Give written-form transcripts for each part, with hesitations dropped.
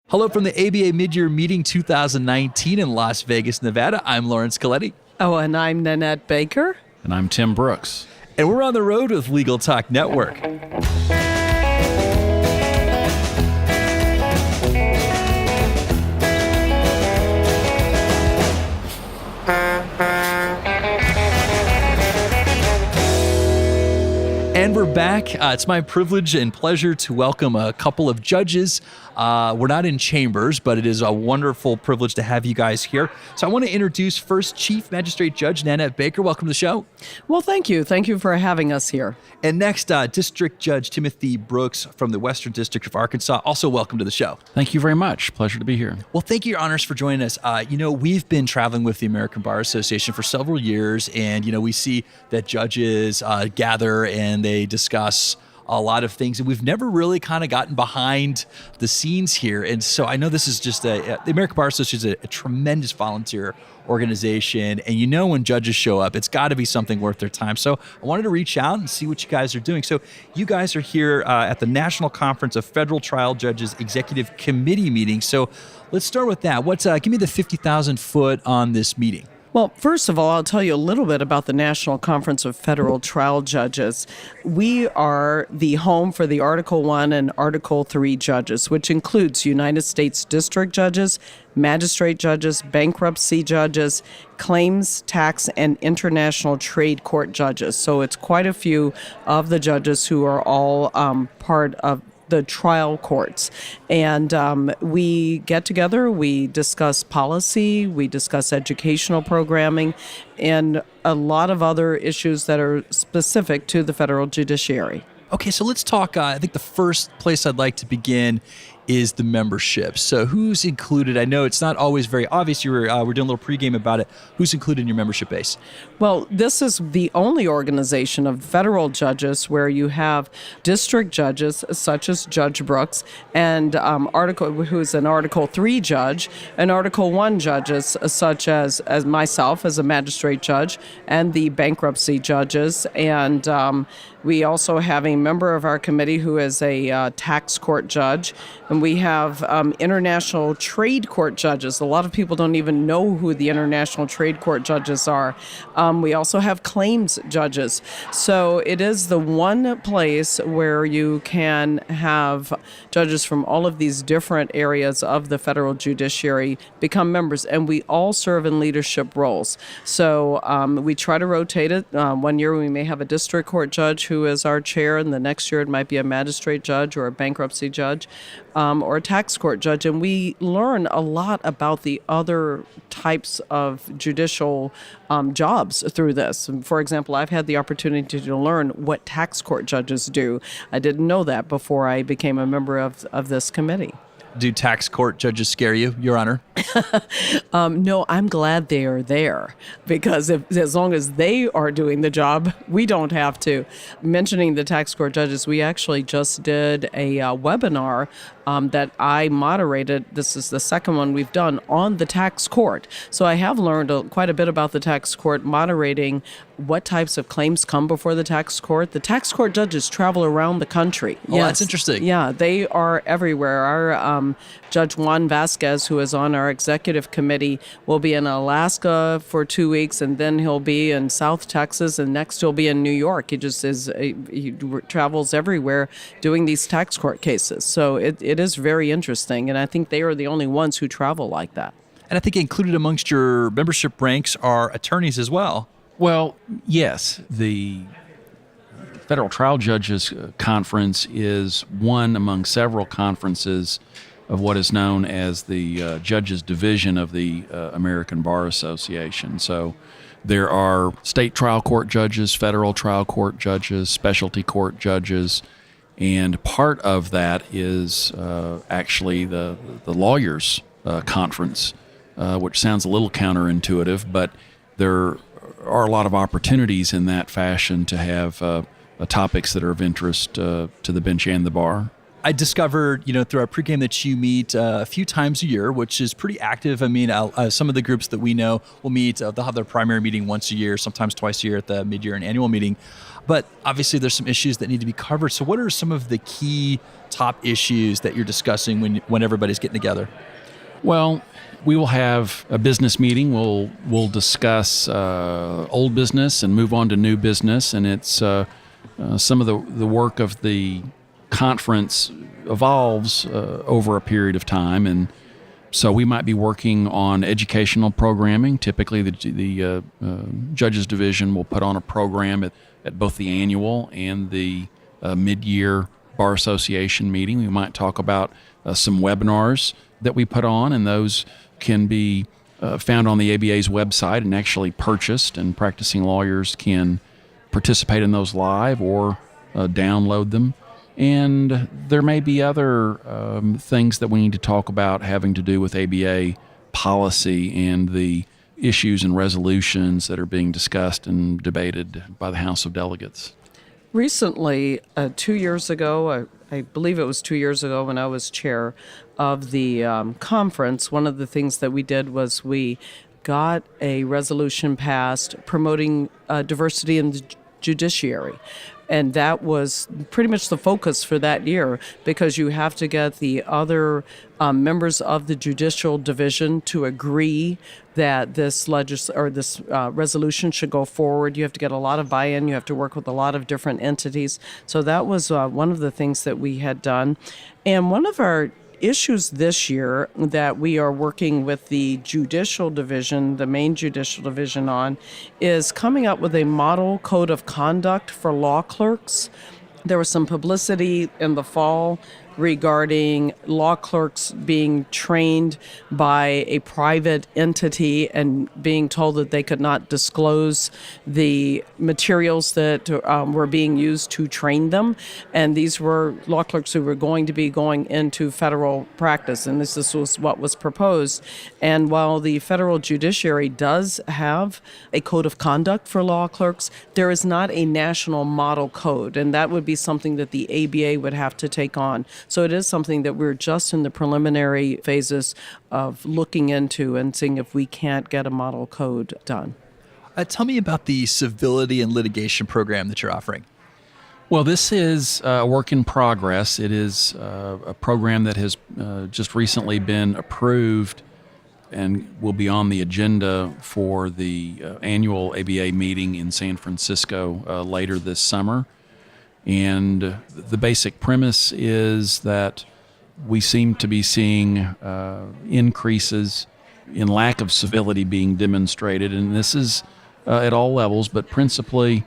Hello from the ABA Midyear Meeting 2019 in Las Vegas, Nevada. I'm Laurence Colletti. Oh, and I'm Nannette Baker. And I'm Tim Brooks. And we're on the road with Legal Talk Network. And we're back. It's my privilege and pleasure to welcome a couple of judges. We're not in chambers, but it is a wonderful privilege to have you guys here. So I want to introduce first Chief Magistrate Judge Nannette Baker. Welcome to the show. Well, thank you. Thank you for having us here. And next, District Judge Timothy Brooks from the Western District of Arkansas. Also welcome to the show. Thank you very much. Pleasure to be here. Well, thank you, Your Honors, for joining us. We've been traveling with the American Bar Association for several years, and, we see that judges gather and they discuss a lot of things, and we've never really kind of gotten behind the scenes here. And so I know this is just the American Bar Association is a tremendous volunteer organization, and when judges show up, it's got to be something worth their time. So I wanted to reach out and see what you guys are doing. So you guys are here at the National Conference of Federal Trial Judges Executive Committee meeting. So let's start with that. Give me the 50,000 foot on this meeting. Well, first of all, I'll tell you a little bit about the National Conference of Federal Trial Judges. We are the home for the Article 1 and Article 3 judges, which includes United States District Judges, Magistrate Judges, Bankruptcy Judges, Claims, Tax, and International Trade Court Judges. So it's quite a few of the judges who are all part of the trial courts. And we get together, we discuss policy, we discuss educational programming, and a lot of other issues that are specific to the federal judiciary. Okay, so let's talk. I think the first place I'd like to begin is the membership. So who's included? I know it's not always very obvious. We're doing a little pregame about it. Who's included in your membership base? Well, this is the only organization of federal judges where you have district judges such as Judge Brooks and who's an Article 3 judge, and Article 1 judges such as myself as a magistrate judge, and the bankruptcy judges. And we also have a member of our committee who is a tax court judge, and we have international trade court judges. A lot of people don't even know who the international trade court judges are. We also have claims judges. So it is the one place where you can have judges from all of these different areas of the federal judiciary become members, and we all serve in leadership roles. So we try to rotate it. One year we may have a district court judge who is our chair, and the next year it might be a magistrate judge or a bankruptcy judge or a tax court judge. And we learn a lot about the other types of judicial jobs through this. For example, I've had the opportunity to learn what tax court judges do. I didn't know that before I became a member of this committee. Do tax court judges scare you, Your Honor? No, I'm glad they are there, because as long as they are doing the job, we don't have to. Mentioning the tax court judges, we actually just did a webinar that I moderated. This is the second one we've done on the tax court. So I have learned quite a bit about the tax court, moderating what types of claims come before the tax court. The tax court judges travel around the country. Oh, yes. That's interesting. Yeah, they are everywhere. Our Judge Juan Vasquez, who is on our executive committee, will be in Alaska for 2 weeks, and then he'll be in South Texas, and next he'll be in New York. He travels everywhere doing these tax court cases. So it is very interesting, and I think they are the only ones who travel like that. And I think included amongst your membership ranks are attorneys as well. Well, yes. The Federal Trial Judges Conference is one among several conferences of what is known as the Judges Division of the American Bar Association. So there are state trial court judges, federal trial court judges, specialty court judges, and part of that is actually the lawyers' conference, which sounds a little counterintuitive, but there are a lot of opportunities in that fashion to have topics that are of interest to the bench and the bar. I discovered, through our pregame that you meet a few times a year, which is pretty active. I mean, some of the groups that we know will meet, they'll have their primary meeting once a year, sometimes twice a year at the mid-year and annual meeting. But obviously there's some issues that need to be covered. So what are some of the key top issues that you're discussing when everybody's getting together? Well, we will have a business meeting. We'll discuss old business and move on to new business, and it's some of the work of the conference evolves over a period of time, and so we might be working on educational programming. Typically, the Judges Division will put on a program at both the annual and the mid-year Bar Association meeting. We might talk about some webinars that we put on, and those can be found on the ABA's website and actually purchased, and practicing lawyers can participate in those live or download them. And there may be other things that we need to talk about having to do with ABA policy and the issues and resolutions that are being discussed and debated by the House of Delegates. Recently, 2 years ago, I believe it was 2 years ago when I was chair of the conference, one of the things that we did was we got a resolution passed promoting diversity in the judiciary. And that was pretty much the focus for that year, because you have to get the other members of the judicial division to agree that this resolution should go forward. You have to get a lot of buy-in. You have to work with a lot of different entities. So that was one of the things that we had done. And one of our issues this year that we are working with the judicial division, the main judicial division on, is coming up with a model code of conduct for law clerks. There was some publicity in the fall regarding law clerks being trained by a private entity and being told that they could not disclose the materials that were being used to train them. And these were law clerks who were going to be going into federal practice, and this was what was proposed. And while the federal judiciary does have a code of conduct for law clerks, there is not a national model code, and that would be something that the ABA would have to take on. So it is something that we're just in the preliminary phases of looking into and seeing if we can't get a model code done. Tell me about the civility and litigation program that you're offering. Well, this is a work in progress. It is a program that has just recently been approved and will be on the agenda for the annual ABA meeting in San Francisco later this summer. And the basic premise is that we seem to be seeing increases in lack of civility being demonstrated, and this is at all levels, but principally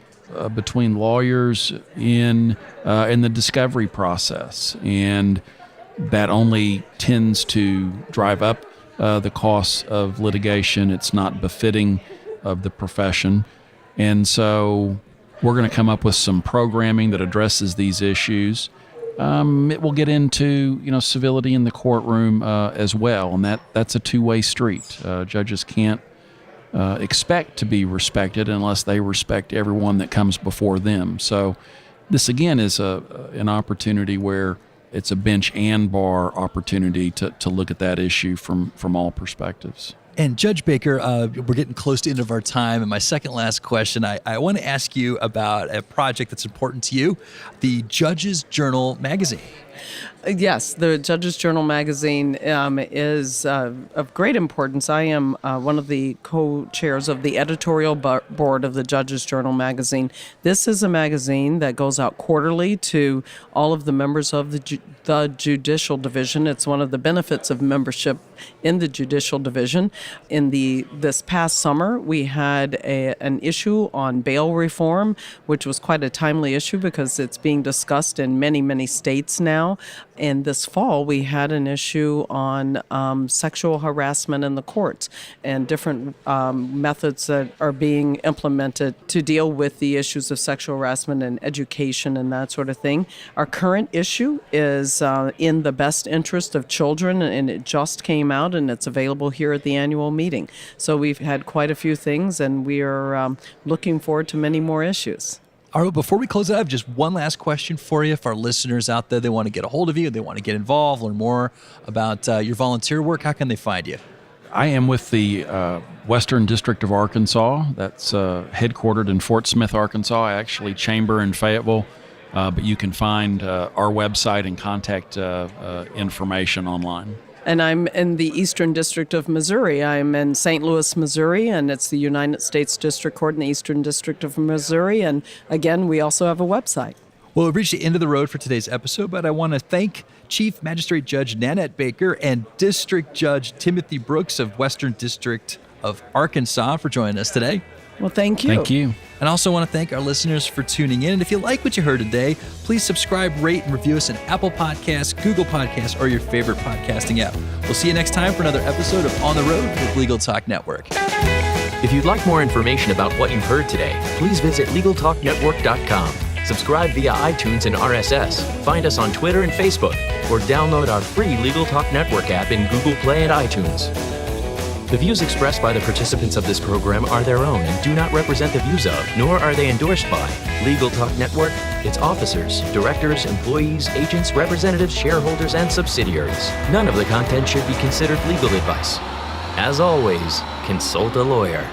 between lawyers in the discovery process, and that only tends to drive up the costs of litigation. It's not befitting of the profession, and so we're going to come up with some programming that addresses these issues. It will get into civility in the courtroom as well, and that's a two-way street. Judges can't expect to be respected unless they respect everyone that comes before them. So this again is an opportunity where it's a bench and bar opportunity to look at that issue from all perspectives. And Judge Baker, we're getting close to the end of our time. And my second last question, I want to ask you about a project that's important to you, the Judges Journal magazine. Yes, the Judges Journal magazine is of great importance. I am one of the co-chairs of the editorial board of the Judges Journal magazine. This is a magazine that goes out quarterly to all of the members of the judicial division. It's one of the benefits of membership in the judicial division. In this past summer, we had an issue on bail reform, which was quite a timely issue because it's being discussed in many, many states now. And this fall, we had an issue on sexual harassment in the courts and different methods that are being implemented to deal with the issues of sexual harassment and education and that sort of thing. Our current issue is in the best interest of children, and it just came out, and it's available here at the annual meeting. So we've had quite a few things, and we are looking forward to many more issues. All right, before we close out, I have just one last question for you. For our listeners out there, they want to get a hold of you, they want to get involved, learn more about your volunteer work. How can they find you? I am with the Western District of Arkansas. That's headquartered in Fort Smith, Arkansas. I actually chamber in Fayetteville, but you can find our website and contact information online. And I'm in the Eastern District of Missouri. I'm in St. Louis, Missouri, and it's the United States District Court in the Eastern District of Missouri. And again, we also have a website. Well, we've reached the end of the road for today's episode, but I want to thank Chief Magistrate Judge Nannette Baker and District Judge Timothy Brooks of Western District of Arkansas for joining us today. Well, thank you. Thank you. And I also want to thank our listeners for tuning in. And if you like what you heard today, please subscribe, rate, and review us on Apple Podcasts, Google Podcasts, or your favorite podcasting app. We'll see you next time for another episode of On the Road with Legal Talk Network. If you'd like more information about what you've heard today, please visit LegalTalkNetwork.com. Subscribe via iTunes and RSS. Find us on Twitter and Facebook, or download our free Legal Talk Network app in Google Play and iTunes. The views expressed by the participants of this program are their own and do not represent the views of, nor are they endorsed by, Legal Talk Network, its officers, directors, employees, agents, representatives, shareholders, and subsidiaries. None of the content should be considered legal advice. As always, consult a lawyer.